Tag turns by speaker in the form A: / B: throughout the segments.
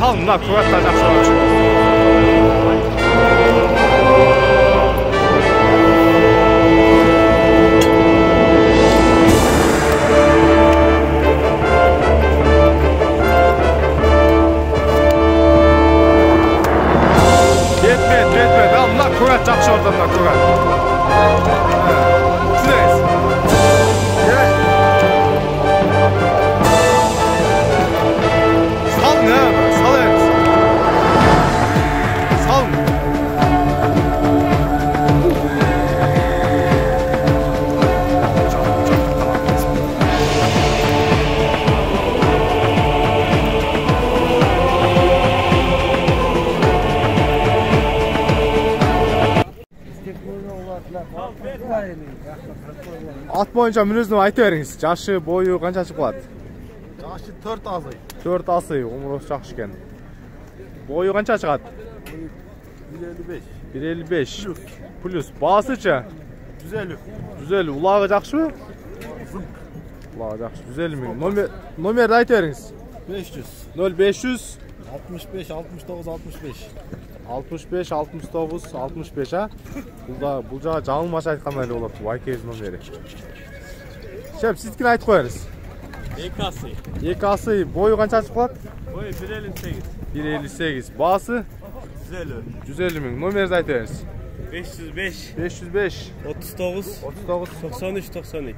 A: Sal mına kuvvetler жақсы olacak. Yetmedi. Mına kuvvet жақсы orada mına kuvvet. Tüdeyiz. Sal ne? Sal et. Sal. At boyunca minüzünü aytı veriniz. Jaşı, boyu qanchaçı qılады?
B: Jaşı 4 asый.
A: 4 asый, umrosu жақсы екен. Boyu qancha шығады?
B: 1.55.
A: 1.55. Плюс. Basıça?
B: 150.
A: 150. Ulağı жақсы mı? Ulağı жақсы. 150 min. Номерді aytı veriniz.
B: 500.
A: 0500
B: 65 69 65.
A: 65 69 65 ha. Бұл жағы жаңылмашы айтқандай болады. Вайкез номері. Шеп, сіздікін айтып қойыңыз.
C: 2 asый.
A: 2 asый. Бойы қанша қылады?
C: Boyu 1.58.
A: 1.58. Bası?
C: 150.
A: 150 min. Номерді айтып veriniz.
C: 505.
A: 505
C: 39.
A: 39
C: 93 93.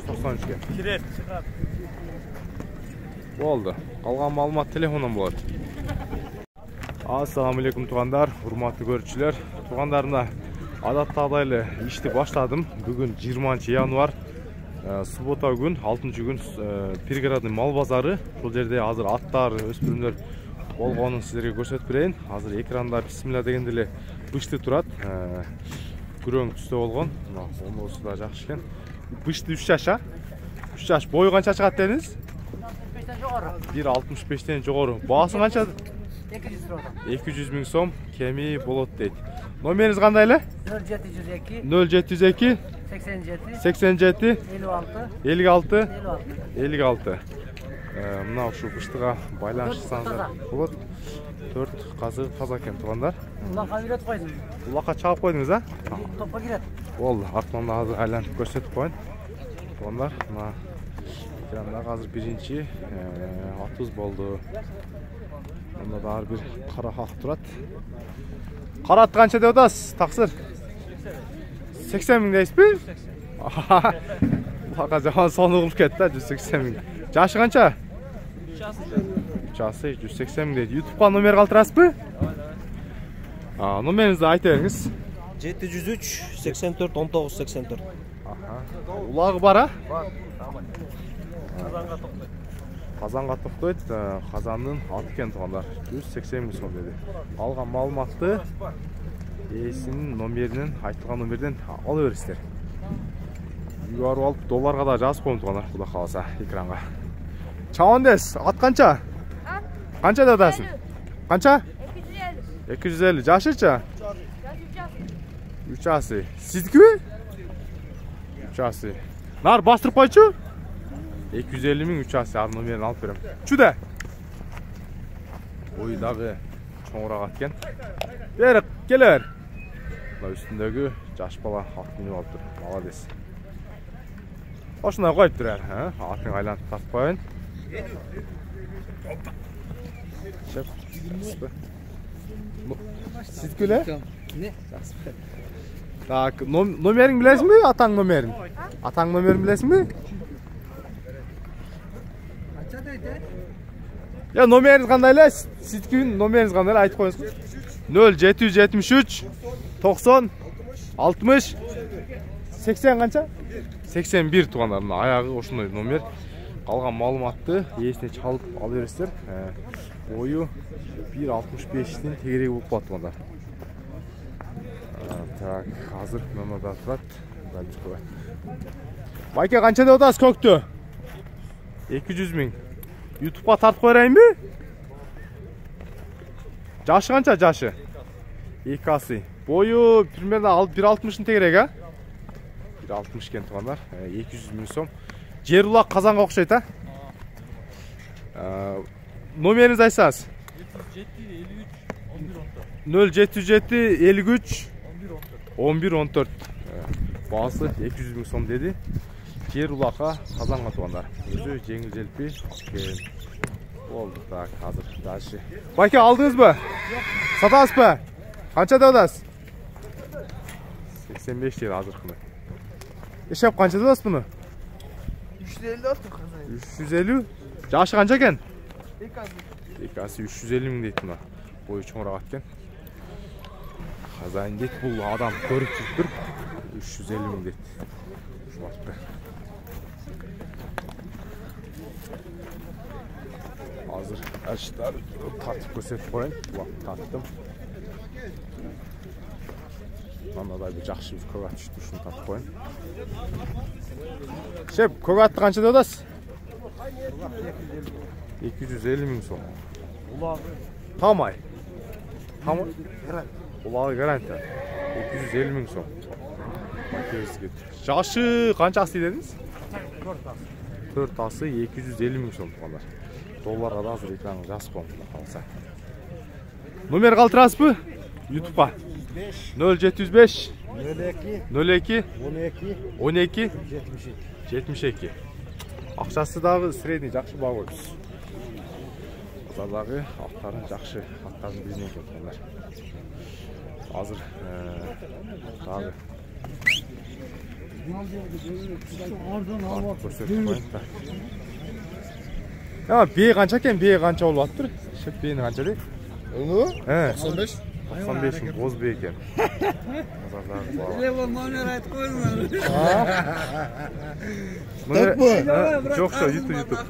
A: 93 ке.
C: Kirer çıkar.
A: Болды. Қалған малымат телефоннан болады. Ассалаумағалейкум туғандар, урматтуу көрүүчүлөр. Туғандарымда адаттагыдай ишти баштадым. Бүгүн 20 январь, суббота күн, 6 күн пригородный мал базары. Бул жерде азыр аттар, өспүрүмдөр болгонун сиздерге көрсөтүп берейин. Азыр экранда бисмилла дегенде эле бышты турат. Күрөң түстө болгон. Онусу да жакшы экен. Бышты 3 жаша. 3 жаш. Бою канча чыгат дедиңиз? 1.65-тен жогору. Баасы канча? 200 миң сом кеми болот дейт. Номерiniz кандай эле? 0702 87 56 56. Мына ушу быштыга байланышсаңыздар болот. 4 казы таза экен туугандар.
D: Улакка үйрөтүп койдум.
A: Улакка чагып койдуңуз, а?
D: Топко кирет.
A: Болду, артынан азыр айлантып көрсөтүп коеюн. Туугандар, мына экранда азыр биринчи атуз болду. Мында да бир кара хак турат. Карат канча деп атасыз, таксыр? 80 миң дейсизби? Улакка жаман сону кылып кетти да, 180 миң. Жашы канча? 3 asый 180 миң дейт. YouTube'га номер калтырасызбы? Номеріңізді айта беріңіз.
C: 703 84 19 84.
A: Улағы бар, а?
C: Бар.
A: Қазанға тоқтойды. Қазанның аты екен туғандар. 180 миң сом деді. Алған малыматты иесінің номерінен, айтылған номерден ала бересіздер. Үйару алып долларға да жазып қойым туғандар. Құда қаласа экранға. Чауандес, ат қанша? Қанша да атасың? Қанша? 250. Жашыча? 3 asый. Сіздікі бе? 3 asый. Нар бастырып қойчу? 250 миң 3 asый. Ар номерін алып берем. Чүді? Ойдағы чоңырақ аткен. Бері, келер. Үстіндегі жаш бала ат миніп алып тұр. Маладес. Ошындай қойып тұр әр. Атын айланып тартып қойын. Шеп. Сіздікі өлі?
D: Не?
A: Так, номерін білесің бе? Атаң номерін? Атаң номерін білесің бе? Я, номеріңіз қандай әлі? Сіздікін номеріңіз қандай әлі? Айтып қойыңыз. 0773 90 60 80 қанша? 81 туғандарына аяғы ошындай номер. Қалған малыматты иесіне чалып ала бересіздер. Бойы 1.65-тен тегерегі болып қалады туғандар. Так, қазір мынада тұрады. Байке қанша деп отасыз көкті? 200 миң. YouTube'ға тартып қойрайын бе? Жашы қанша жашы? 2 asый. Бойы примерно 1.60-тен тегерегі, а? 1.60 кен туғандар. 200 миң сом. Жер улақ қазанға оқшайды, а? Номеріңіз айтсаңыз? 0707 53 11 14. Bağısı 200 bin som dedi. Жер улақа қазанға туғандар. Өзі жеңіл желпі. Oldu так, hazır. Дальше. Байке алдыңыз ба? Сатасыз ба? Қаншада аласыз? 85 жер азырқыны. Ешеп қаншада аласыз бұны?
B: 350 attım kazayı.
A: 350? Жашы қанша екен? Екасы 350 мың дейді бұна. Бойы чоңырақ аткен. Қазайын дейді, бұл адам көріп жүр. 350 мың дейді. Жұматты. Hazır açıkları tartıp gösterip koyayım. Ulan tarttım. Bana da bir жақсы bir kögat düştü. Şunu tartıp koyayım. Şef, kögatı kaçta odasız? 250 bin son.
B: Ulağı.
A: Tamay. Tamay. Ulağı garanti. 250 bin son. Bakıyoruz ki. Жақсы қаншасы dediniz? 4 асы 250 bin son tuğanlar. Долларға да азыр экранын жазып қоймын қалса. Номер қалтырасыз ба? YouTube'a 0705 02 12 72. Ақшасы дағы средний жақсы баға қойыпсыз. Базардағы аттарын жақсы, аттарын білінен кеткендер. Азыр дағы көрсетіп қойын. Ya bey qancha ekan, bey qancha bo'lyapti? Shep beyni qancha deydi?
B: Uni?
A: He.
B: 95.
A: 95 ming bo'z bey ekan.
D: Telefon nomer aytib qo'yinglar.
A: Tapmi? Yo'q, shu YouTube.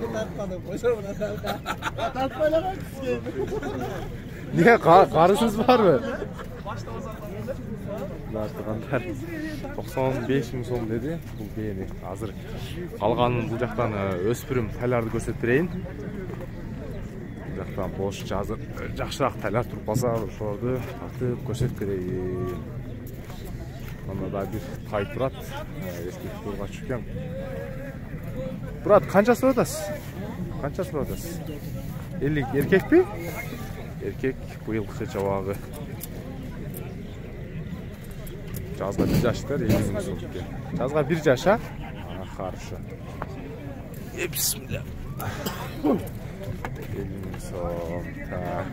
A: Niye qarısınız barmı? Başta 95 bin som dedi. Bu beyni hazır. Қалғанын бұл жақтан өспірім тайларды көрсеттірейін. Бұл жақтан бош жазыр. Жақшырақ тайлар тұрып қалса, шорды тартып көрсетіп берейін. Мында да бір тай тұрады. Ескі тұрға шүкен. Тұрады, қаншасы отасыз? Қаншасы отасыз? 50 еркек пе? Еркек бұйылқы жауағы. Жазға bir yaşlar, 50 bin som. Жазға bir yaşa. Хорошо. Bismillah. 50 bin som. Так.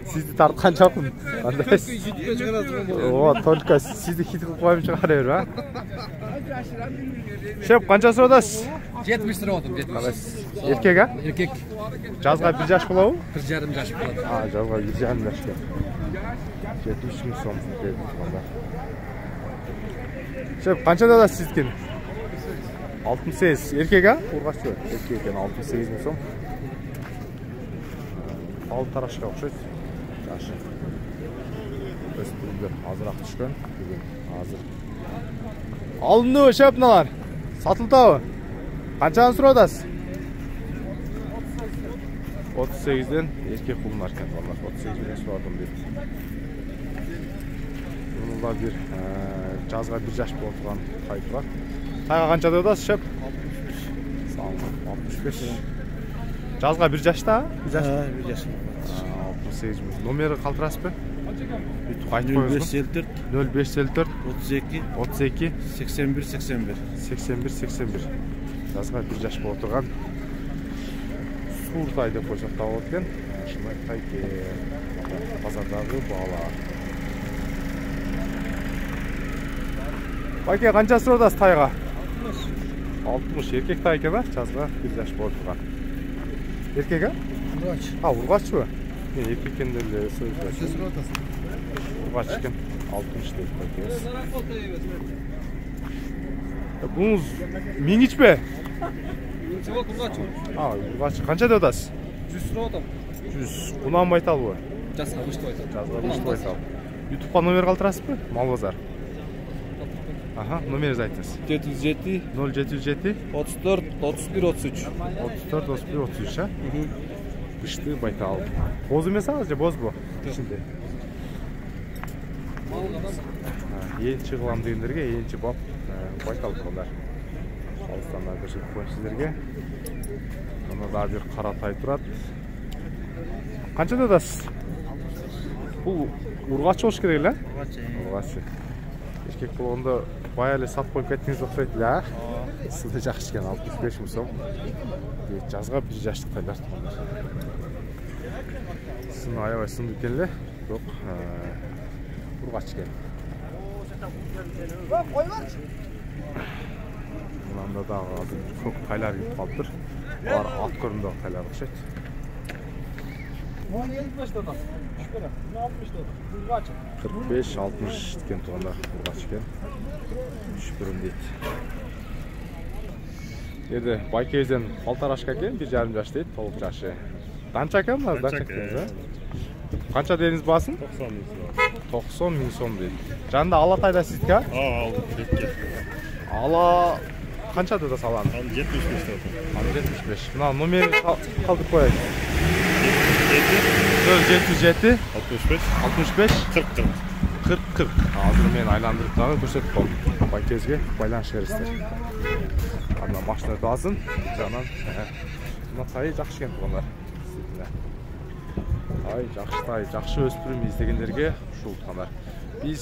A: Sizді тартқан жоқпын. Қандайсыз? О, только sizді хит қылып қойып шығара бер, ба? Шеп, қаншасы одасыз?
E: 70 lira oldum. 70.
A: Еркек, а?
E: Erkek
A: Жазға bir жаш болады?
E: 1,5 yaş болады.
A: Жазға 1,5 yaş. 70 bin som. Шеп, қаншада одасыз сіздікені? 68. Еркек, а? Қорғаш жой. Еркек екен 68 bin som. Алып тарашқа ұқсайды. Жашы. Өспірімдер азырақ түшкен. Бүгін азыр. Алынды шеп мыналар. Сатылтауы. Қаншаны сұрадасыз? 38-ден еркек құлынар екен. 38-ден сұрадым дейді. Бұнылда бір жазға bir жаш болып тұрған тай тұрады. Тайға қаншада одасыз шеп? 65. Жазға bir жашта? Bir жаш. 68 bin. Номері қалтырасыз ба?
C: 0554
A: 0554
C: 32
A: 32
C: 81 81.
A: 81 81. Жазға bir жаш болып тұрған суыр тай деп қойсақ тауып өткен. Шынай тай базардағы бағала. Байке, қанша сұрадасыз тайға? 60 еркек тай екен, жазға bir жаш болып тұрған. Еркек, а? Урғач ба? Мен еркек екенден де сөз бар. Урғач екен 60 деп қойдыңыз. Бұңыз меңіч пе? Урғач. Қанша деп одасыз?
E: 100 lira oldum.
A: 100. Құнан байтал ба?
E: Жазға 3 toydan.
A: Жазға 3 байтал. YouTube'a номер қалтырасыз ба? Малбазар. Aha, numarayı айтыңыз.
C: 707
A: 0707
C: 34 31 33.
A: 34 31 33, ha? Kıştı Baytal. Boz емес azca, boz bu. İçinde. Енші қылам дегендерге, енші бап Baytal қолдар. Алыстандар көрсетіп қойын сіздерге. Мұны да бір қара тай тұрады. Qanchada atasiz? Bu urg'achi bo'lish kerak la? Urg'achi. Erkek bo'lganda boyali sat qo'yib ketdingiz o'xshaydi-la. Sizda yaxshi ekan 65 ming so'm. Жазга bir yaşlıktalar. Sını ayavay sındı ekenler. Yok. Urg'achi ekan. Bundan da hozir ko'p taylar yutib qolibdir. Ular ot ko'rinda taylar o'xshaydi. 45-60 degan to'g'anda urg'achi ekan. Shukrim deydi. Yerda Baykezdan Paltarashka ekan, 1,5 yosh deydi, to'liq yoshi. Qancha ekan bu? Qancha ekan? Qancha dedingiz basin? 90 ming so'm deydi. Janda Alatayda sizga? Ala qancha deda salani? 75 dedi. 75. Buna nomeri qoldirib qo'yaylik. 77 65 40. Hozir men aylantirib tag'in ko'rsatib qoldim. Baykezga baylanish berasizlar. Ana mashina lazım. Canan. Buna tay yaxshi ekan bunlar. Ay yaxshi o'spirim izdegenlerge ушул qamar. Biz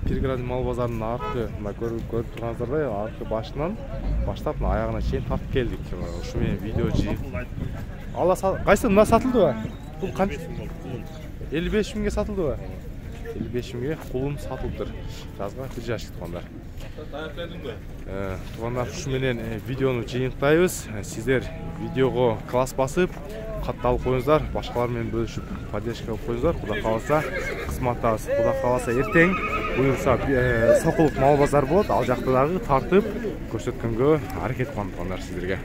A: Pirgradin mal bazarının arqı, görüp turganızdarday arqı başından başlap ayağına çeyin tartып keldik. Şu men video jeyip. Allah qaysi mına satıldı va? Bu qancha? 55 mingga satıldı va? 55 mingga qulum satılıptır. Жазга 1 yaşlı tuğanlar. Tuğanlar şu menen videonu jeyinтайбыз. Sizler videoga класс басып, катталып коюңуздар, башкалар менен бөлүшүп, поддержка коюңуздар. Куда калса, кызматтабыз. Куда калса эртең буюрса Сокулук мал базар болот. Ал жакта дагы тартып көрсөткөнгө аракет кылам тугандар сиздерге.